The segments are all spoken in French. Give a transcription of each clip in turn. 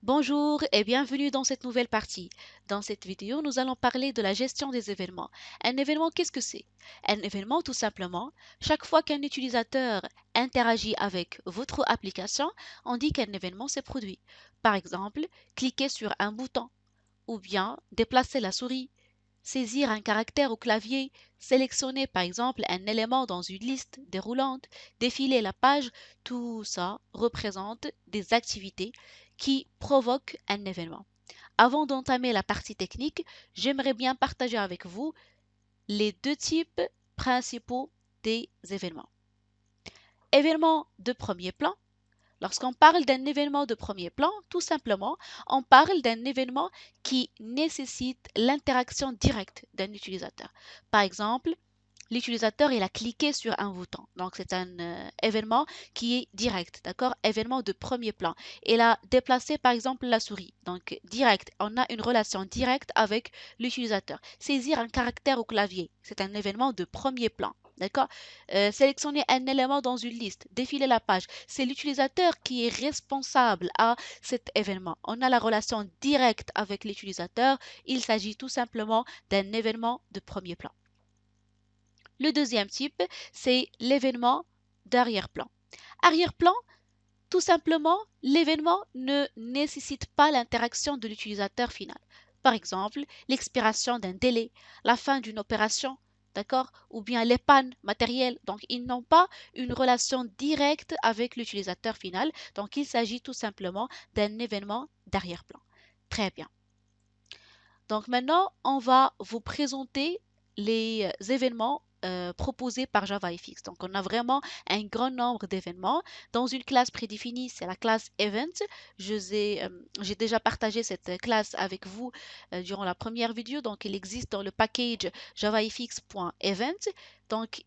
Bonjour et bienvenue dans cette nouvelle partie. Dans cette vidéo, nous allons parler de la gestion des événements. Un événement, qu'est-ce que c'est? Un événement, tout simplement, chaque fois qu'un utilisateur interagit avec votre application, on dit qu'un événement s'est produit. Par exemple, cliquer sur un bouton ou bien déplacer la souris, saisir un caractère au clavier, sélectionner par exemple un élément dans une liste déroulante, défiler la page, tout ça représente des activités qui provoquent un événement. Avant d'entamer la partie technique, j'aimerais bien partager avec vous les deux types principaux des événements. Événements de premier plan. Lorsqu'on parle d'un événement de premier plan, tout simplement, on parle d'un événement qui nécessite l'interaction directe d'un utilisateur. Par exemple, l'utilisateur il a cliqué sur un bouton. Donc c'est un événement qui est direct, d'accord? Événement de premier plan. Il a déplacé par exemple la souris. Donc direct, on a une relation directe avec l'utilisateur. Saisir un caractère au clavier, c'est un événement de premier plan. D'accord? Sélectionner un élément dans une liste, défiler la page. C'est l'utilisateur qui est responsable à cet événement. On a la relation directe avec l'utilisateur. Il s'agit tout simplement d'un événement de premier plan. Le deuxième type, c'est l'événement d'arrière-plan. Arrière-plan, tout simplement, l'événement ne nécessite pas l'interaction de l'utilisateur final. Par exemple, l'expiration d'un délai, la fin d'une opération, d'accord, ou bien les pannes matérielles. Donc, ils n'ont pas une relation directe avec l'utilisateur final. Donc, il s'agit tout simplement d'un événement d'arrière-plan. Très bien. Donc maintenant, on va vous présenter les événements proposés par JavaFX. Donc on a vraiment un grand nombre d'événements. Dans une classe prédéfinie, c'est la classe Event. J'ai déjà partagé cette classe avec vous durant la première vidéo. Donc il existe dans le package javafx.event. Donc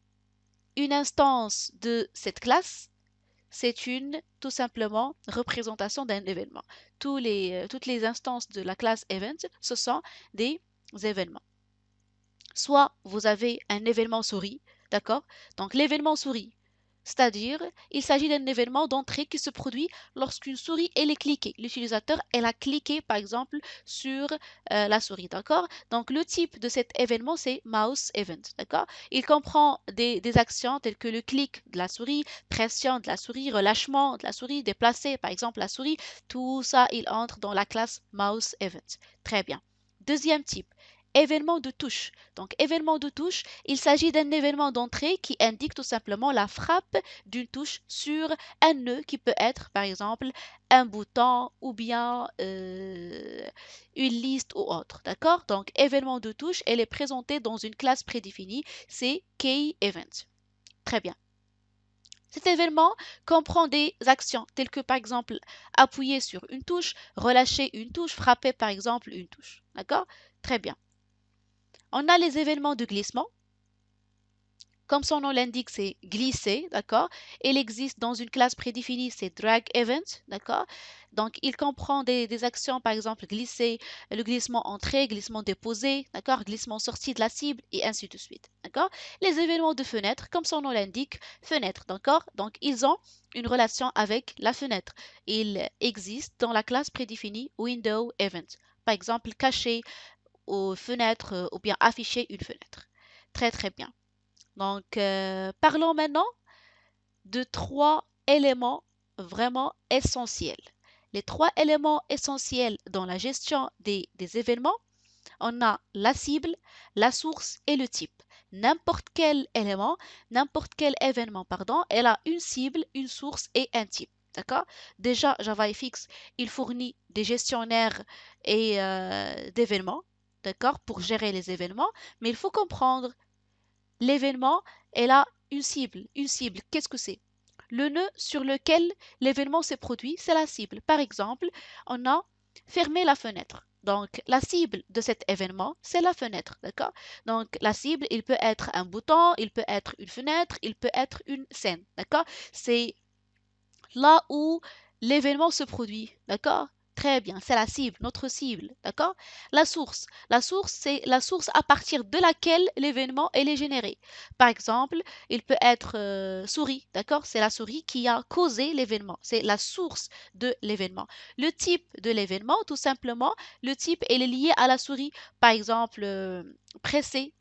une instance de cette classe c'est une tout simplement représentation d'un événement. Toutes les instances de la classe event, ce sont des événements. Soit vous avez un événement souris, d'accord? Donc l'événement souris, c'est-à-dire il s'agit d'un événement d'entrée qui se produit lorsqu'une souris elle est cliquée. L'utilisateur elle a cliqué par exemple sur la souris, d'accord? Donc le type de cet événement c'est mouse event, d'accord? Il comprend des actions telles que le clic de la souris, pression de la souris, relâchement de la souris, déplacer par exemple la souris, tout ça il entre dans la classe mouse event. Très bien. Deuxième type, événement de touche. Donc, événement de touche, il s'agit d'un événement d'entrée qui indique tout simplement la frappe d'une touche sur un nœud qui peut être, par exemple, un bouton ou bien une liste ou autre. D'accord? Donc, événement de touche, elle est présentée dans une classe prédéfinie, c'est KeyEvent. Très bien. Cet événement comprend des actions telles que par exemple appuyer sur une touche, relâcher une touche, frapper par exemple une touche. D'accord? Très bien. On a les événements de glissement. Comme son nom l'indique, c'est glisser, d'accord? Il existe dans une classe prédéfinie, c'est drag event, d'accord? Donc, il comprend des actions, par exemple, glisser, le glissement entrée, glissement déposé, d'accord? Glissement sortie de la cible, et ainsi de suite, d'accord? Les événements de fenêtre, comme son nom l'indique, fenêtre, d'accord? Donc, ils ont une relation avec la fenêtre. Ils existent dans la classe prédéfinie window event. Par exemple, cacher aux fenêtres ou bien afficher une fenêtre. Très, très bien. Donc, parlons maintenant de trois éléments vraiment essentiels. Les trois éléments essentiels dans la gestion des événements, on a la cible, la source et le type. N'importe quel élément, n'importe quel événement, pardon, elle a une cible, une source et un type. D'accord? Déjà, JavaFX, il fournit des gestionnaires et d'événements, d'accord, pour gérer les événements, mais il faut comprendre l'événement, elle a une cible. Une cible, qu'est-ce que c'est? Le nœud sur lequel l'événement s'est produit, c'est la cible. Par exemple, on a fermé la fenêtre. Donc, la cible de cet événement, c'est la fenêtre, d'accord? Donc, la cible, il peut être un bouton, il peut être une fenêtre, il peut être une scène, d'accord? C'est là où l'événement se produit, d'accord? Très bien, c'est la cible, notre cible, d'accord? La source, c'est la source à partir de laquelle l'événement elle est généré. Par exemple, il peut être souris, d'accord? C'est la souris qui a causé l'événement. C'est la source de l'événement. Le type de l'événement, tout simplement, le type elle est lié à la souris. Par exemple, pressé,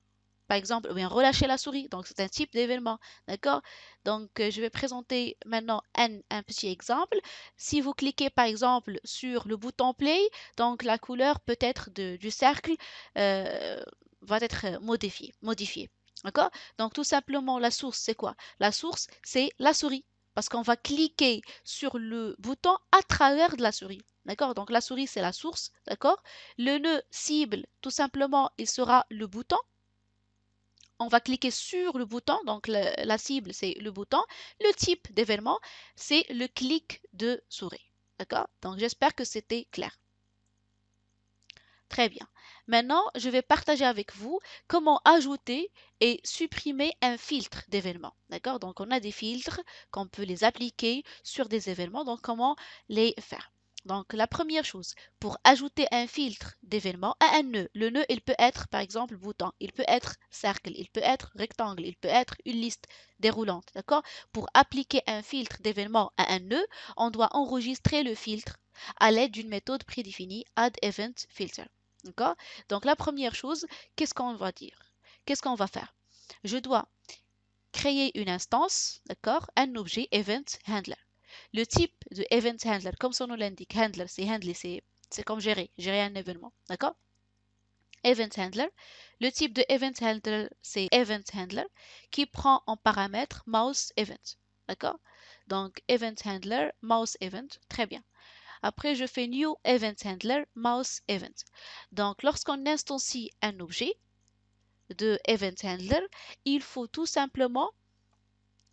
par exemple, ou bien relâcher la souris. Donc, c'est un type d'événement. D'accord? Donc, je vais présenter maintenant un petit exemple. Si vous cliquez, par exemple, sur le bouton Play, donc la couleur peut-être du cercle euh, va être modifiée. D'accord? Donc, tout simplement, la source, c'est quoi? La source, c'est la souris. Parce qu'on va cliquer sur le bouton à travers de la souris. D'accord? Donc, la souris, c'est la source. D'accord? Le nœud cible, tout simplement, il sera le bouton. On va cliquer sur le bouton, donc la cible c'est le bouton, le type d'événement c'est le clic de souris. D'accord? Donc j'espère que c'était clair. Très bien. Maintenant, je vais partager avec vous comment ajouter et supprimer un filtre d'événements. D'accord? Donc on a des filtres qu'on peut les appliquer sur des événements. Donc comment les faire? Donc la première chose, pour ajouter un filtre d'événement à un nœud, le nœud il peut être par exemple bouton, il peut être cercle, il peut être rectangle, il peut être une liste déroulante. D'accord? Pour appliquer un filtre d'événement à un nœud, on doit enregistrer le filtre à l'aide d'une méthode prédéfinie Add Event Filter. D'accord? Donc la première chose, qu'est-ce qu'on va dire? Qu'est-ce qu'on va faire? Je dois créer une instance, d'accord? Un objet Event Handler. Le type de Event Handler, comme son nom l'indique, handler, c'est handler, c'est comme gérer un événement, d'accord? Event Handler. Le type de Event Handler, c'est Event Handler qui prend en paramètre Mouse Event, d'accord? Donc Event Handler, Mouse Event, très bien. Après, je fais New Event Handler, Mouse Event. Donc, lorsqu'on instancie un objet de Event Handler, il faut tout simplement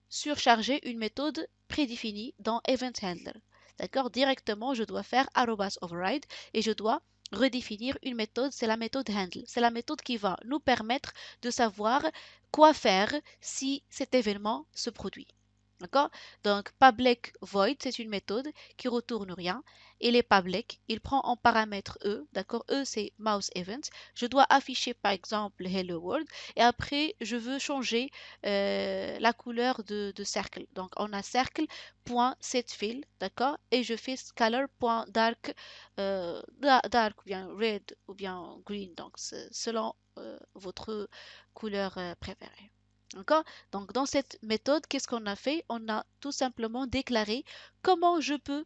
surcharger une méthode prédéfinie dans Event Handler. D'accord? Directement, je dois faire @override et je dois redéfinir une méthode, c'est la méthode handle. C'est la méthode qui va nous permettre de savoir quoi faire si cet événement se produit. D'accord? Donc, public void, c'est une méthode qui retourne rien. Il est public, il prend en paramètre E. D'accord? E, c'est mouse event. Je dois afficher par exemple hello world et après, je veux changer la couleur de cercle. Donc, on a cercle.setFill, d'accord? Et je fais scalar.dark, dark ou bien red ou bien green, donc selon votre couleur préférée. D'accord? Donc, dans cette méthode, qu'est-ce qu'on a fait? On a tout simplement déclaré comment je peux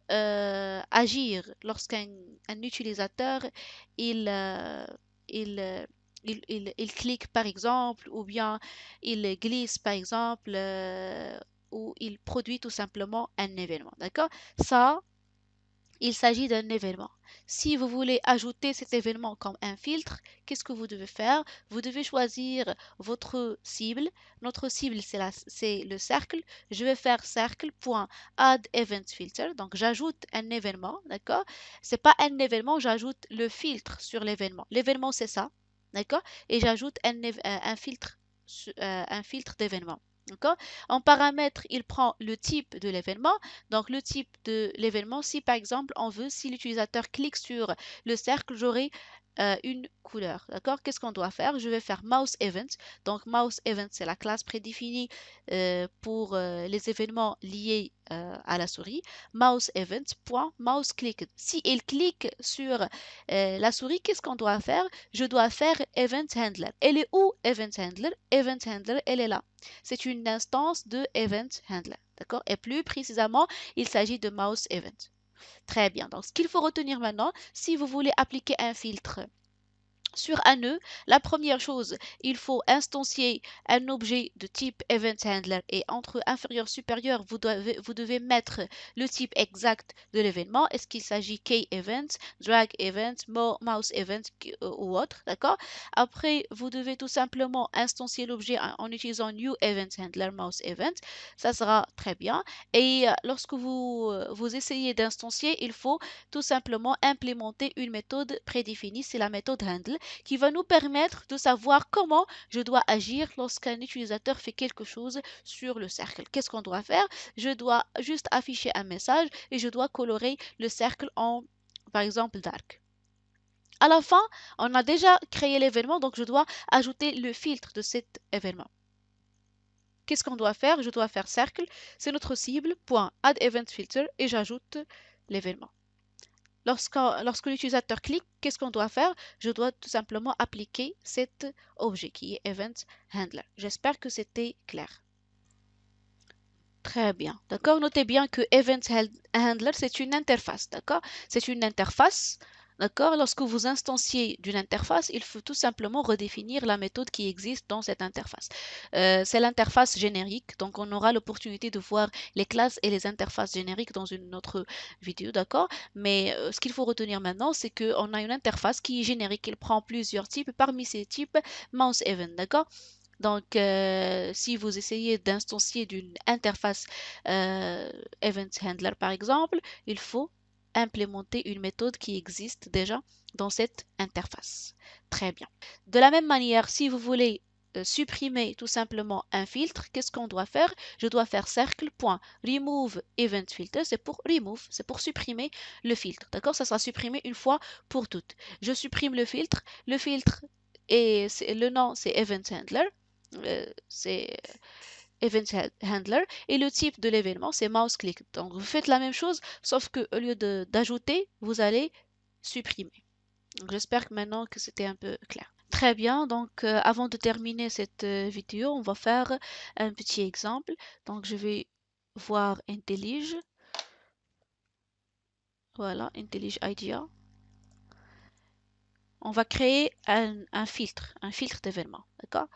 agir lorsqu'un utilisateur il, euh, il, euh, il clique par exemple, ou bien il glisse par exemple, ou il produit tout simplement un événement. D'accord? Ça, il s'agit d'un événement. Si vous voulez ajouter cet événement comme un filtre, qu'est-ce que vous devez faire? Vous devez choisir votre cible. Notre cible, c'est le cercle. Je vais faire cercle.addEventFilter. Donc, j'ajoute un événement, d'accord? C'est pas un événement, j'ajoute le filtre sur l'événement. L'événement, c'est ça, d'accord? Et j'ajoute un filtre d'événement. D'accord? En paramètre, il prend le type de l'événement. Donc, le type de l'événement, si par exemple, on veut, si l'utilisateur clique sur le cercle, j'aurai une couleur. D'accord? Qu'est-ce qu'on doit faire? Je vais faire mouse event. Donc, mouse event, c'est la classe prédéfinie pour les événements liés à la souris. Mouse event, point, mouse click. Si il clique sur la souris, qu'est-ce qu'on doit faire? Je dois faire event handler. Elle est où event handler? Event handler, elle est là. C'est une instance de event handler. D'accord? Et plus précisément, il s'agit de mouse event. Très bien. Donc, ce qu'il faut retenir maintenant, si vous voulez appliquer un filtre sur un nœud, la première chose, il faut instancier un objet de type Event Handler et entre inférieur et supérieur, vous devez mettre le type exact de l'événement. Est-ce qu'il s'agit Key Event, Drag Event, Mouse Event ou autre, d'accord? Après, vous devez tout simplement instancier l'objet en utilisant New Event Handler, Mouse Event. Ça sera très bien. Et lorsque vous essayez d'instancier, il faut tout simplement implémenter une méthode prédéfinie, c'est la méthode handle. qui va nous permettre de savoir comment je dois agir lorsqu'un utilisateur fait quelque chose sur le cercle. Qu'est-ce qu'on doit faire? Je dois juste afficher un message et je dois colorer le cercle en, par exemple, dark. À la fin, on a déjà créé l'événement, donc je dois ajouter le filtre de cet événement. Qu'est-ce qu'on doit faire? Je dois faire cercle, c'est notre cible, point add event filter et j'ajoute l'événement. Lorsque l'utilisateur clique, qu'est-ce qu'on doit faire? Je dois tout simplement appliquer cet objet qui est event handler. J'espère que c'était clair. Très bien, d'accord. Notez bien que Event Handler, c'est une interface, d'accord. C'est une interface, d'accord. Lorsque vous instanciez d'une interface, il faut tout simplement redéfinir la méthode qui existe dans cette interface. C'est l'interface générique, donc on aura l'opportunité de voir les classes et les interfaces génériques dans une autre vidéo, d'accord. Mais ce qu'il faut retenir maintenant, c'est qu'on a une interface qui est générique. Elle prend plusieurs types, parmi ces types, Mouse Event, d'accord. Donc, si vous essayez d'instancier d'une interface Event Handler, par exemple, il faut implémenter une méthode qui existe déjà dans cette interface. Très bien. De la même manière, si vous voulez supprimer tout simplement un filtre, qu'est-ce qu'on doit faire? Je dois faire cercle.remove event filter, c'est pour remove, c'est pour supprimer le filtre. D'accord? Ça sera supprimé une fois pour toutes. Je supprime le filtre et le nom c'est event handler. C'est event handler et le type de l'événement c'est mouse click. Donc vous faites la même chose sauf que au lieu d'ajouter, vous allez supprimer. J'espère que maintenant que c'était un peu clair. Très bien, donc avant de terminer cette vidéo, on va faire un petit exemple. Donc je vais voir IntelliJ. Voilà, IntelliJ IDEA. On va créer un filtre d'événement, d'accord?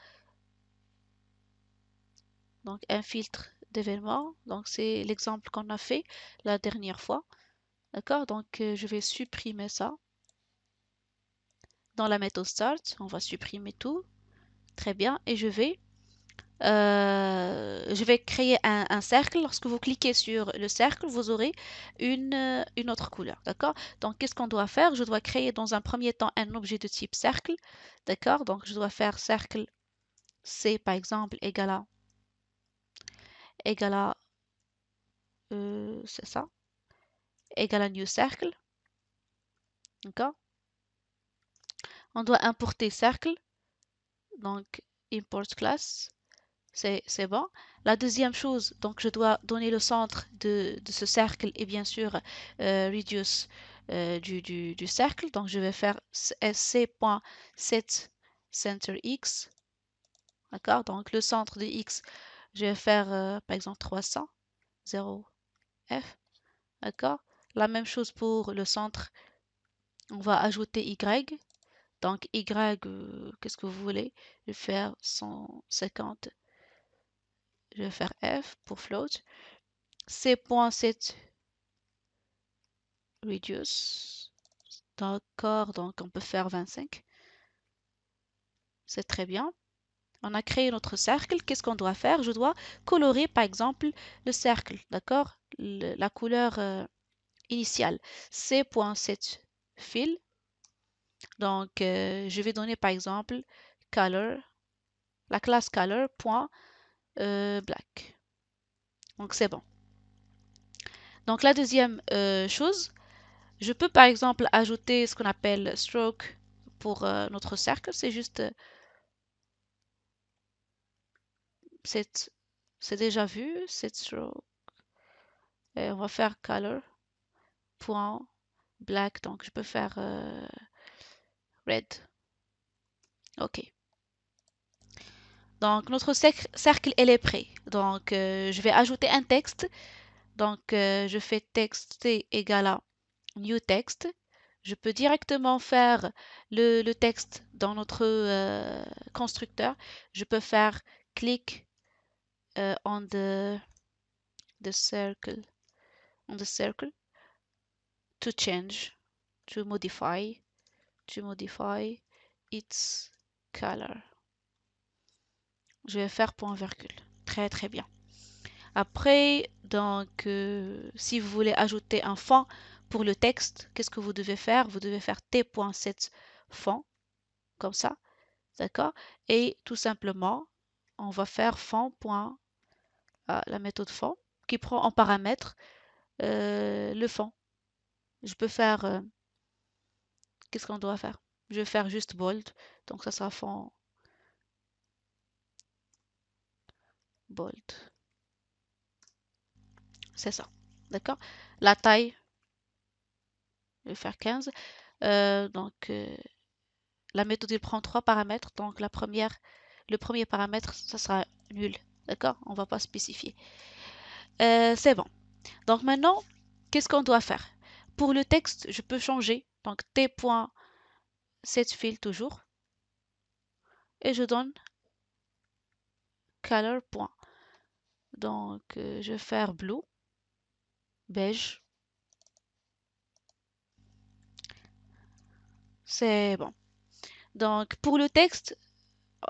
Donc un filtre d'événement. Donc c'est l'exemple qu'on a fait la dernière fois. D'accord? Donc je vais supprimer ça. Dans la méthode start, on va supprimer tout. Très bien. Et je vais créer un cercle. Lorsque vous cliquez sur le cercle, vous aurez une autre couleur. D'accord? Donc qu'est-ce qu'on doit faire? Je dois créer dans un premier temps un objet de type cercle. D'accord? Donc je dois faire cercle C par exemple égale à c'est ça, égale à new circle. D'accord? On doit importer cercle, donc import class, c'est bon. La deuxième chose, donc je dois donner le centre de ce cercle et bien sûr reduce du cercle. Donc je vais faire sc.set center x. D'accord? Donc le centre de x, je vais faire par exemple 300, 0, f. D'accord? La même chose pour le centre, on va ajouter y. Donc y, qu'est-ce que vous voulez? Je vais faire 150. Je vais faire F pour float. C.set reduce. D'accord, donc on peut faire 25. C'est très bien. On a créé notre cercle. Qu'est-ce qu'on doit faire? Je dois colorer par exemple le cercle, d'accord? La couleur initiale. C.set fill. Donc je vais donner par exemple color, la classe color.black. Donc c'est bon. Donc la deuxième chose, je peux par exemple ajouter ce qu'on appelle stroke pour notre cercle. C'est juste, c'est déjà vu, cette stroke. Et on va faire color.black. Donc je peux faire red. Ok. Donc notre cercle, elle est prêt. Donc je vais ajouter un texte. Donc je fais texte égale à new text. Je peux directement faire le texte dans notre constructeur. Je peux faire click on the circle to change, to modify its color. Je vais faire point virgule. Très très bien. Après, donc, si vous voulez ajouter un fond pour le texte, qu'est-ce que vous devez faire? Vous devez faire t.set fond. comme ça, d'accord? Et tout simplement, on va faire fond. La méthode fond qui prend en paramètre le fond. Je peux faire, qu'est-ce qu'on doit faire? Je vais faire juste bold, donc ça sera fond bold. C'est ça, d'accord? La taille, je vais faire 15. La méthode, il prend trois paramètres. Donc, le premier paramètre, ça sera nul. D'accord? On ne va pas spécifier. C'est bon. Donc, maintenant, qu'est-ce qu'on doit faire? Pour le texte, je peux changer. Donc, t.setFill toujours. Et je donne color. Donc, je vais faire blue, beige. C'est bon. Donc, pour le texte,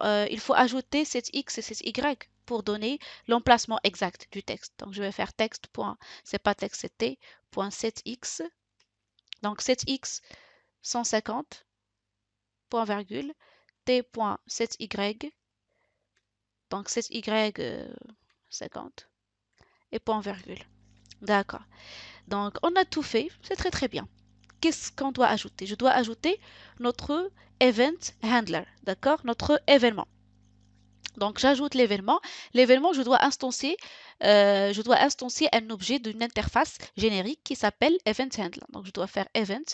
il faut ajouter cette X et cette Y pour donner l'emplacement exact du texte. Donc, je vais faire texte. C'est pas texte, c'est T. .setX. Donc, 7x 150, point virgule, T.7y. Donc, 7y 50 et point virgule. D'accord. Donc, on a tout fait. C'est très très bien. Qu'est-ce qu'on doit ajouter? Je dois ajouter notre event handler. D'accord? Notre événement. Donc, j'ajoute l'événement. L'événement, je dois instancier un objet d'une interface générique qui s'appelle event handler. Donc, je dois faire event.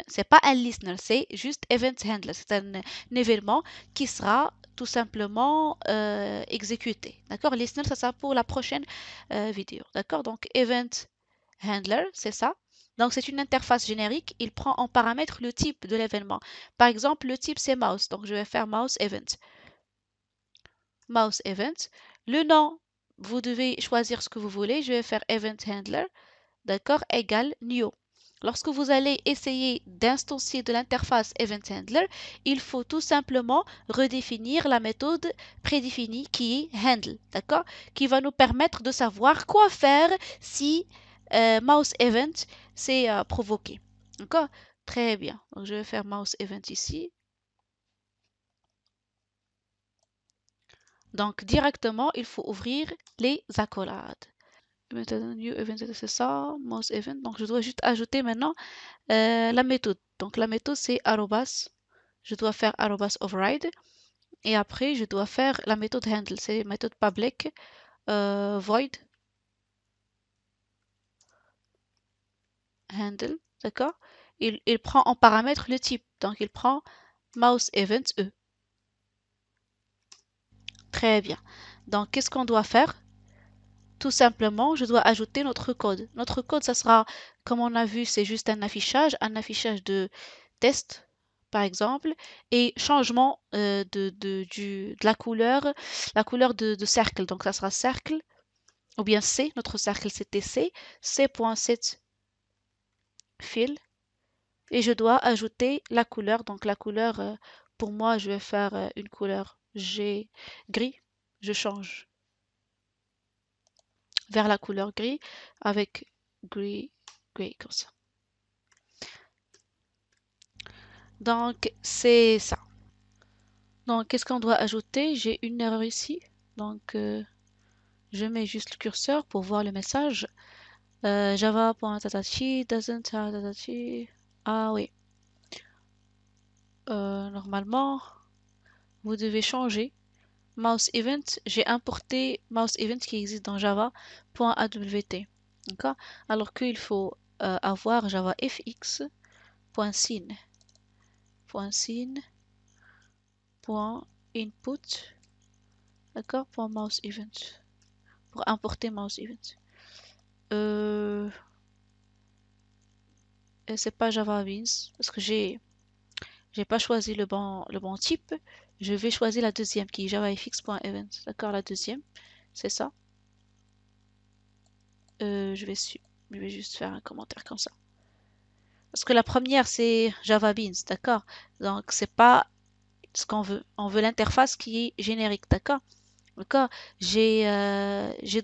C'est pas un listener, c'est juste event handler. C'est un événement qui sera tout simplement exécuté. D'accord? Listener, ça sera pour la prochaine vidéo. D'accord? Donc, event handler, c'est ça. Donc, c'est une interface générique. Il prend en paramètre le type de l'événement. Par exemple, le type, c'est mouse. Donc, je vais faire mouse event. Mouse event. Le nom, vous devez choisir ce que vous voulez. Je vais faire event handler, d'accord, égale new. Lorsque vous allez essayer d'instancier de l'interface event handler, il faut tout simplement redéfinir la méthode prédéfinie qui est handle, d'accord, qui va nous permettre de savoir quoi faire si mouse event s'est provoqué. D'accord? Très bien. Donc, je vais faire mouse event ici. Donc, directement, il faut ouvrir les accolades. New event, c'est ça, mouse event. Donc, je dois juste ajouter maintenant la méthode. Donc, la méthode, c'est arrobas. Je dois faire arrobas override. Et après, je dois faire la méthode handle. C'est méthode public void handle. D'accord? Il prend en paramètre le type. Donc, il prend mouse event E. Très bien. Donc, qu'est-ce qu'on doit faire? Tout simplement, je dois ajouter notre code. Notre code, ça sera, comme on a vu, c'est juste un affichage de test, par exemple, et changement de la couleur de cercle. Donc, ça sera cercle, ou bien C, notre cercle c'était C, C.set fill, et je dois ajouter la couleur. Donc, la couleur, pour moi, je vais faire une couleur gris. Je change vers la couleur gris avec gris comme ça. Donc, c'est ça. Donc, qu'est-ce qu'on doit ajouter? J'ai une erreur ici. Donc, je mets juste le curseur pour voir le message. Java.tatachi doesn't have tatachi. Ah oui. Normalement, vous devez changer. Mouse event, j'ai importé mouse event qui existe dans java.awt. D'accord? Alors qu'il faut avoir javafx.scene. .input, d'accord, pour mouse event, pour importer mouse event. C'est pas Java Beans parce que j'ai pas choisi le bon type. Je vais choisir la deuxième qui est javafx.event, d'accord, la deuxième, c'est ça. Je vais juste faire un commentaire comme ça. Parce que la première c'est Java Beans, d'accord. Donc c'est pas ce qu'on veut. On veut l'interface qui est générique, d'accord. D'accord, j'ai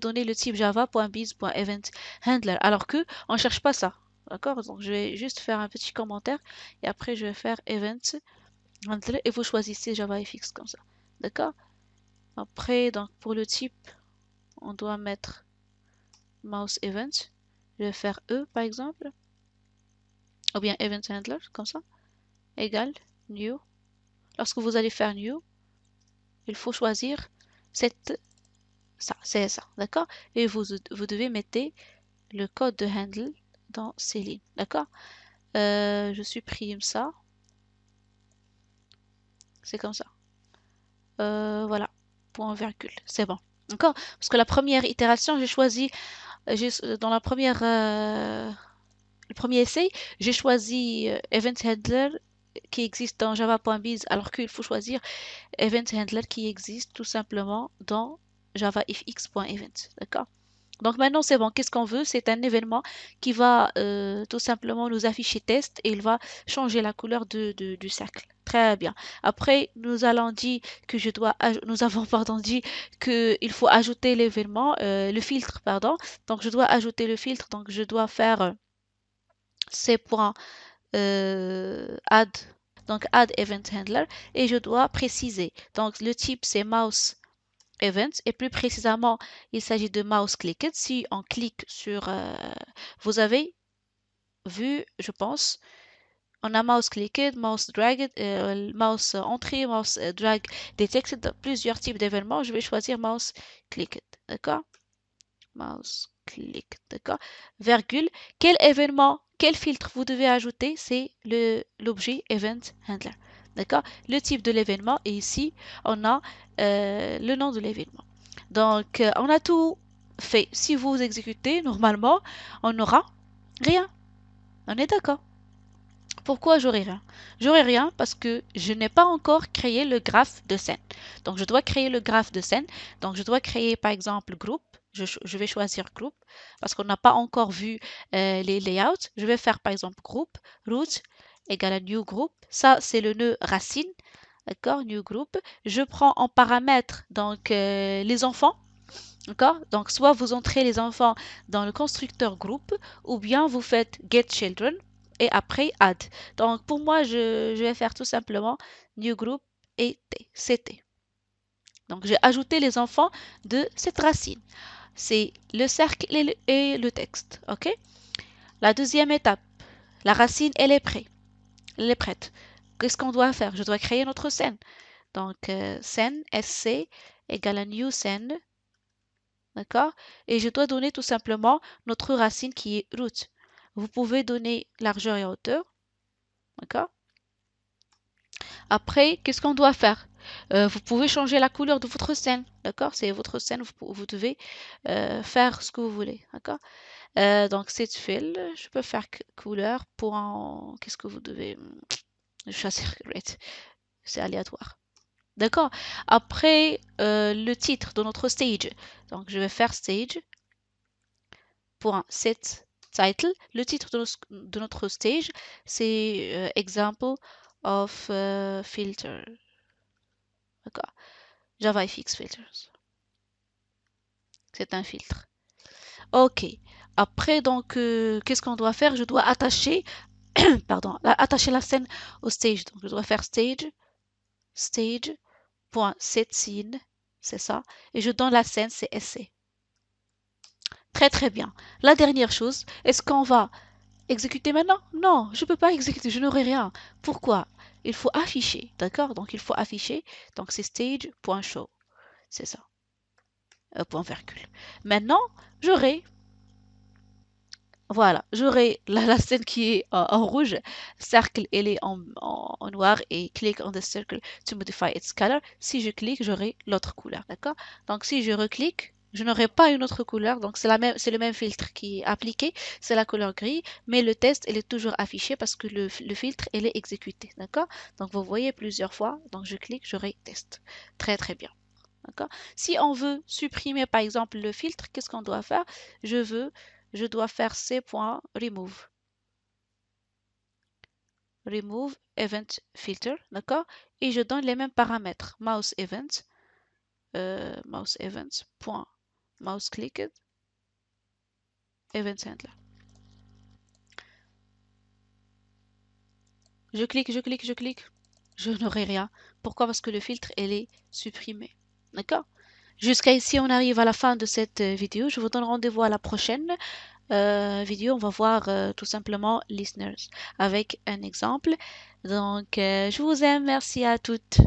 donné le type java.biz.event_handler alors que on cherche pas ça. D'accord, donc je vais juste faire un petit commentaire et après je vais faire event handler et vous choisissez JavaFX comme ça. D'accord? Après, donc pour le type, on doit mettre mouse event. Je vais faire E par exemple, ou bien event handler comme ça, égal new. Lorsque vous allez faire new, il faut choisir cette, ça, c'est ça, d'accord? Et vous devez mettre le code de handle dans ces lignes, d'accord? Je supprime ça, c'est comme ça. Voilà, point virgule, c'est bon. D'accord? Parce que la première itération, j'ai choisi, dans le premier essai, j'ai choisi Event Handler qui existe dans java.biz, alors qu'il faut choisir Event Handler qui existe tout simplement dans javafx.event. D'accord? Donc maintenant c'est bon, qu'est-ce qu'on veut? C'est un événement qui va tout simplement nous afficher test et il va changer la couleur du cercle. Très bien. Après, nous avons pardon, dit qu'il faut ajouter l'événement, le filtre, pardon. Donc je dois ajouter le filtre, donc je dois faire add, donc add event handler et je dois préciser. Donc le type c'est mouse event et plus précisément il s'agit de mouse clicked. Si on clique sur, vous avez vu, je pense, on a mouse clicked, mouse dragged, mouse entrée, mouse drag detected, plusieurs types d'événements. Je vais choisir mouse clicked, d'accord? Mouse click, d'accord? Virgule. Quel événement, quel filtre vous devez ajouter? C'est l'objet event handler, d'accord? Le type de l'événement et ici on a le nom de l'événement. Donc on a tout fait. Si vous exécutez normalement, on n'aura rien. On est d'accord? Pourquoi j'aurai rien? J'aurai rien parce que je n'ai pas encore créé le graphe de scène. Donc je dois créer le graphe de scène. Donc je dois créer par exemple groupe. Je vais choisir groupe parce qu'on n'a pas encore vu les layouts. Je vais faire par exemple groupe, root égale à new group. Ça c'est le nœud racine. D'accord, new group. Je prends en paramètre donc les enfants. D'accord? Donc, soit vous entrez les enfants dans le constructeur groupe, ou bien vous faites get children et après add. Donc, pour moi, je vais faire tout simplement new group et t, ct. Donc, j'ai ajouté les enfants de cette racine. C'est le cercle et le texte. OK? La deuxième étape, la racine, elle est prête. Elle est prête. Qu'est-ce qu'on doit faire? Je dois créer notre scène. Donc, scène, sc, égale à new scène. D'accord? Et je dois donner tout simplement notre racine qui est root. Vous pouvez donner largeur et hauteur. D'accord? Après, qu'est-ce qu'on doit faire? Vous pouvez changer la couleur de votre scène. D'accord? C'est votre scène, vous devez faire ce que vous voulez. D'accord? Donc, cette fil, je peux faire couleur pour un. Qu'est-ce que vous devez choisir? C'est aléatoire. D'accord? Après, le titre de notre stage. Donc, je vais faire stage. Pour un set title. Le titre de notre stage, c'est Example of Filter. D'accord. JavaFX Filters. C'est un filtre. Ok. Après, donc, qu'est-ce qu'on doit faire? Je dois attacher, pardon, attacher la scène au stage. Donc, je dois faire stage.setScene, c'est ça. Et je donne la scène, c'est SC. Très très bien. La dernière chose, est-ce qu'on va exécuter maintenant? Non, je ne peux pas exécuter, je n'aurai rien. Pourquoi? Il faut afficher, d'accord? Donc il faut afficher, donc c'est stage.show, c'est ça, point virgule. Maintenant, j'aurai, voilà, j'aurai la scène qui est en rouge, cercle, elle est en noir et click on the circle to modify its color. Si je clique, j'aurai l'autre couleur, d'accord? Donc si je reclique, je n'aurai pas une autre couleur, donc c'est le même filtre qui est appliqué, c'est la couleur gris, mais le test, il est toujours affiché parce que le filtre, il est exécuté, d'accord? Donc vous voyez plusieurs fois, donc je clique, j'aurai test. Très très bien. D'accord? Si on veut supprimer par exemple le filtre, qu'est-ce qu'on doit faire? Je dois faire c.remove. Remove event filter, d'accord? Et je donne les mêmes paramètres. Mouse event, point mouse clicked, event handler. Je clique, je clique, je clique. Je n'aurai rien. Pourquoi? Parce que le filtre, elle est supprimé. D'accord? Jusqu'à ici, on arrive à la fin de cette vidéo. Je vous donne rendez-vous à la prochaine vidéo. On va voir tout simplement listeners avec un exemple. Donc, je vous aime. Merci à toutes.